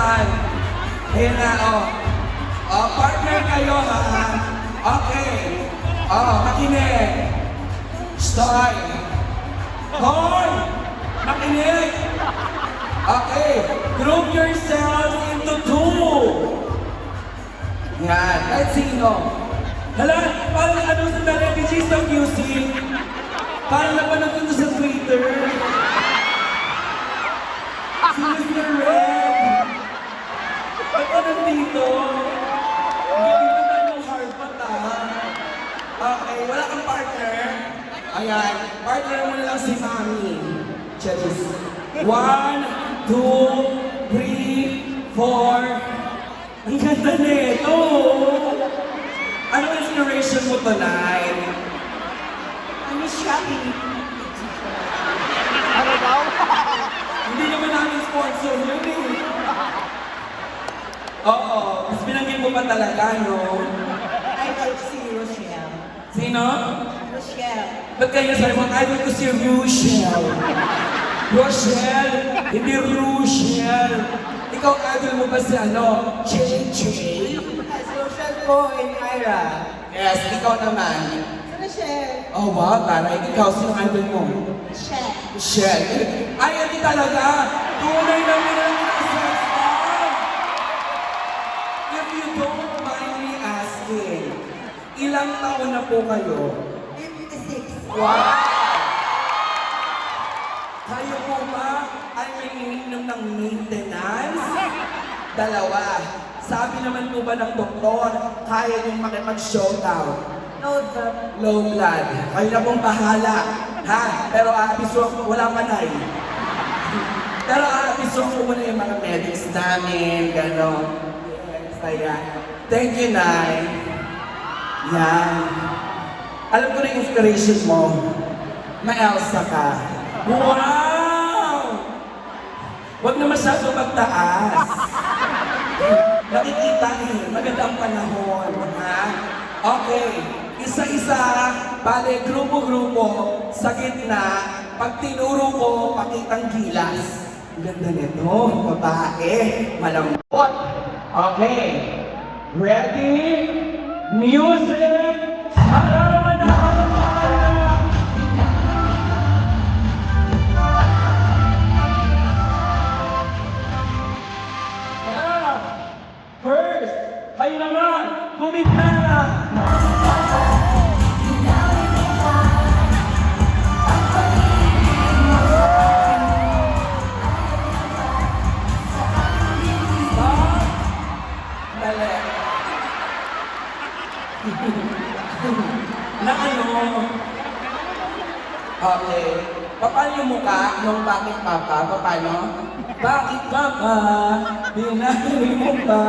naman. Ayan na, oh. Oh, partner kayo, ha? Okay. Oh, makinig. Start. Hoy! Makinig! Okay. Group yourselves into two. Yan. Kahit sino. Hala, parang ano sa DJs ng music. Parang napanood ko sa Twitter. Si Mr. Red. Ba't ka nandito? Hindi ba tayo ng hard pata? Okay, wala kang partner. Ayan, partner mo na lang si Mami. Cheers. 1, 2, 3, 4. Ang ganda nito. Anong inspiration mo tonight? Ano shopping? Ano daw? Hindi naman namin sponsor yun eh. Oo, mas binanggit mo pa talaga, no? I like si Rochelle. Sino? Rochelle. Ba't kayo sabi mo, idol ko si Rochelle? Rochelle, hindi Rochelle. Ikaw, idol mo ba si ano? JJ? As Rochelle po and Ira. Yes, ikaw naman. Rochelle. Oh wow, taray. Ikaw, sino idol mo? Rochelle. Rochelle. Ay, hindi talaga. Tunay na minang ng sex bomb. If you don't mind me asking, ilang taon na po kayo? 56. Wow! Kayo po ba ay may ininom ng maintenance? Dalawa. Sabi naman po ba ng doktor, kaya niyong makipag-showdown? No, the Low blood. Kayo na pong bahala. Ha? Pero aapiso ko, wala manay. Pero aapiso ko muna yung mga medics namin, gano'n. Yes, ayan. Thank you, Nay. Yan. Alam ko na yung inspiration mo. Ma-Elsa ka. Wow! Huwag na masyado magtaas. Nakikita eh, maganda ang panahon. Ha? Okay. Isa-isa, bale, grupo-grupo, sa gitna, pag tinuro ko, pakitang gilas. Ang ganda nito, babae, malambot. Okay. Ready? Music! Harapan na! First, kayo naman, kumita na! Dali. Na ano? Okay. Paano yung mukha nung bakit papa? Paano? Bakit papa? Binahuli mo ba?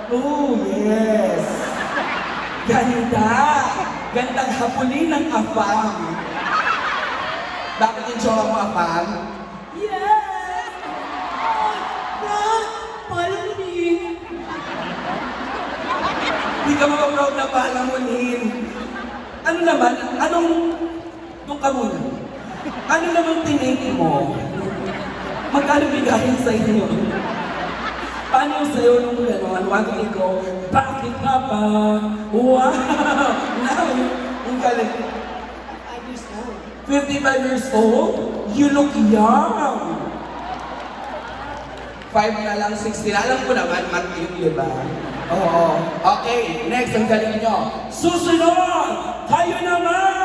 Oh, yes. Ganda. Gandang hapulin ng afam. Bakit yung jowa mo afam? Yes! Palamig! Hindi ka mapaproud na palamunin. Ano naman? Nung ka muna? Ano naman tinake mo? Magkano bigahin sa inyo? Paano yung sayo nung gano'n? Wagin ko, bakit papa? Wow! Now, ang galing. 5 years old. 55 years old? You look young! 5 na lang, 16. Alam ko naman, mat yun, di ba? Oo. Okay, next, ang galing nyo. Susunod! Kayo naman!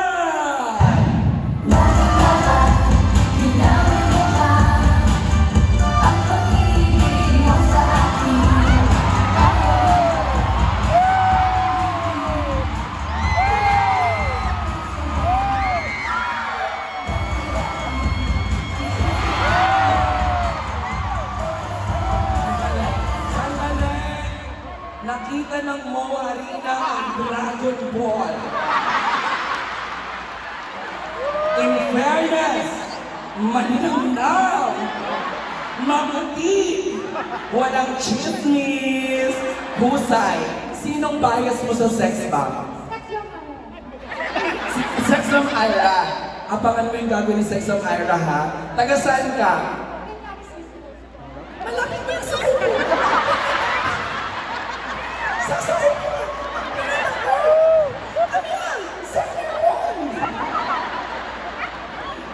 Nakita ng MOA Arena ang Dragon Ball. In fairness, malinaw, mabuti, walang chismis, husay. Sinong bias mo sa sex bomb? Sex bomb Ira. Abangan mo yung gagawin ni Sex bomb Ira, ha? Taga saan ka? Malapit mo sa kuko.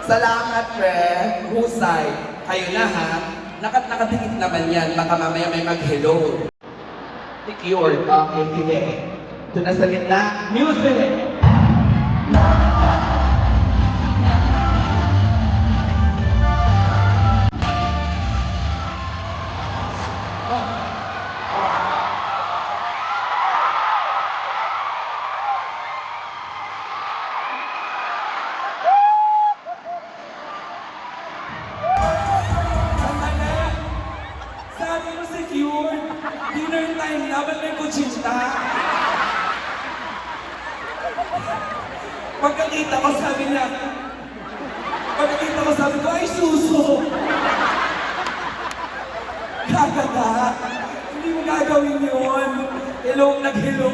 Salamat, Pre. Husay. Kayo na, ha? Nakatikit naman yan. Baka mamaya may mag-hello. Secure. Okay, sige. Ito na sa gitna. Music! Sandali! Sabi mo secure. Dinner time na. Ba't may kutsinta? Pagkakita ko, sabi ko, ay suso! Kagata! Hindi mo gagawin yun! Hello, nag-hello!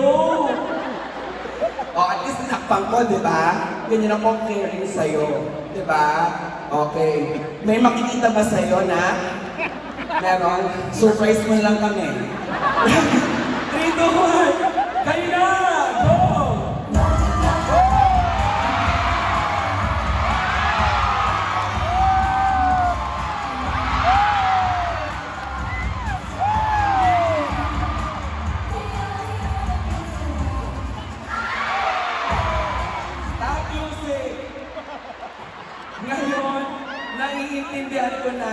O, at least sinakpang ko, di ba? Ganyan ako caring sa'yo. Di ba? Okay. May makikita ba sa'yo na? Meron? Surprise mo lang kami. 3, 2, 1! Kayo na! Go! Stop music! Ngayon, naiintindihan ko na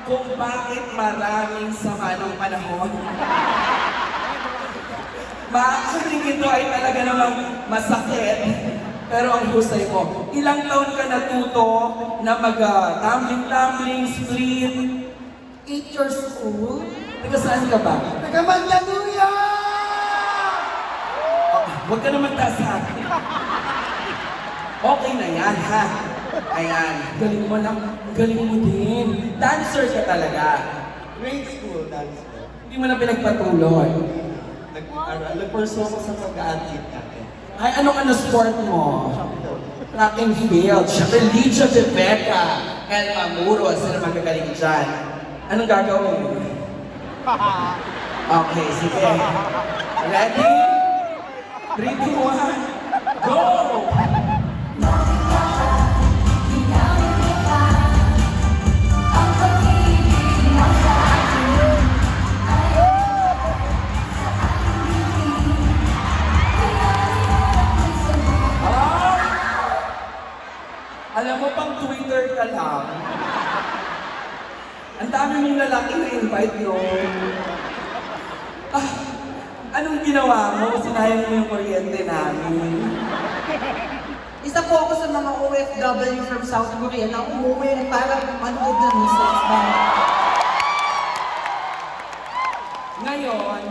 kung bakit maraming sama ng panahon. Maaaring ito ay talaga namang masakit, pero ang husay mo, ilang taon ka natuto na mag-tumbling, split? 8 years old? Taga saan ka ba? Taga Mandaluyong! Huwag ka naman taas sa akin. Okay na yan, ha? Ayan, galing mo na, galing mo din. Dancer ka talaga. Grade school, dance ko. Hindi mo na pinagpatuloy. Nag-pursue ko sa pag-athlete natin. Ay, ano sport mo? Track and field. Siyempre, Lidia de Beca. El Mamuro. Sino magagaling dyan? Anong gagawin mo? Okay, sige. Ready? 3, 2, 1, go! Alam mo, pang Twitter ka lang. Ang dami mong lalaki na invite, no? Ah, anong ginawa mo? Sinayang mo yung kuryente namin. Isa po ako sa mga OFW from South Korea na umuwi para manood ng Mrs. Bang. Ngayon,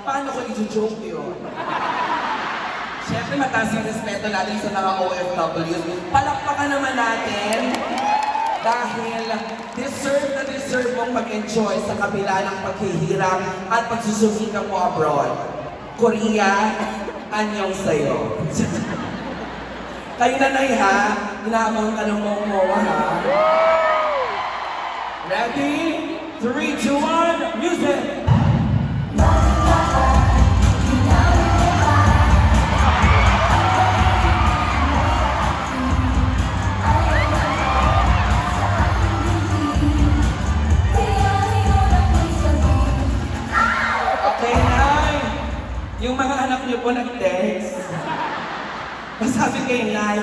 paano ko i-joke yun? Siyempre, mataas ang respeto natin sa mga OFWs. Palakpakan naman natin dahil deserve mong mag-enjoy sa kabila ng paghihirap at pagsusumikap mo abroad. Korea, anyong sa'yo. Kayo nanay ha, inaabang ka ng momowa ha. Ready? 3, 2, 1, music! Okay, Nay. Yung mga anak niyo po nag-text. Masabi kay Nay,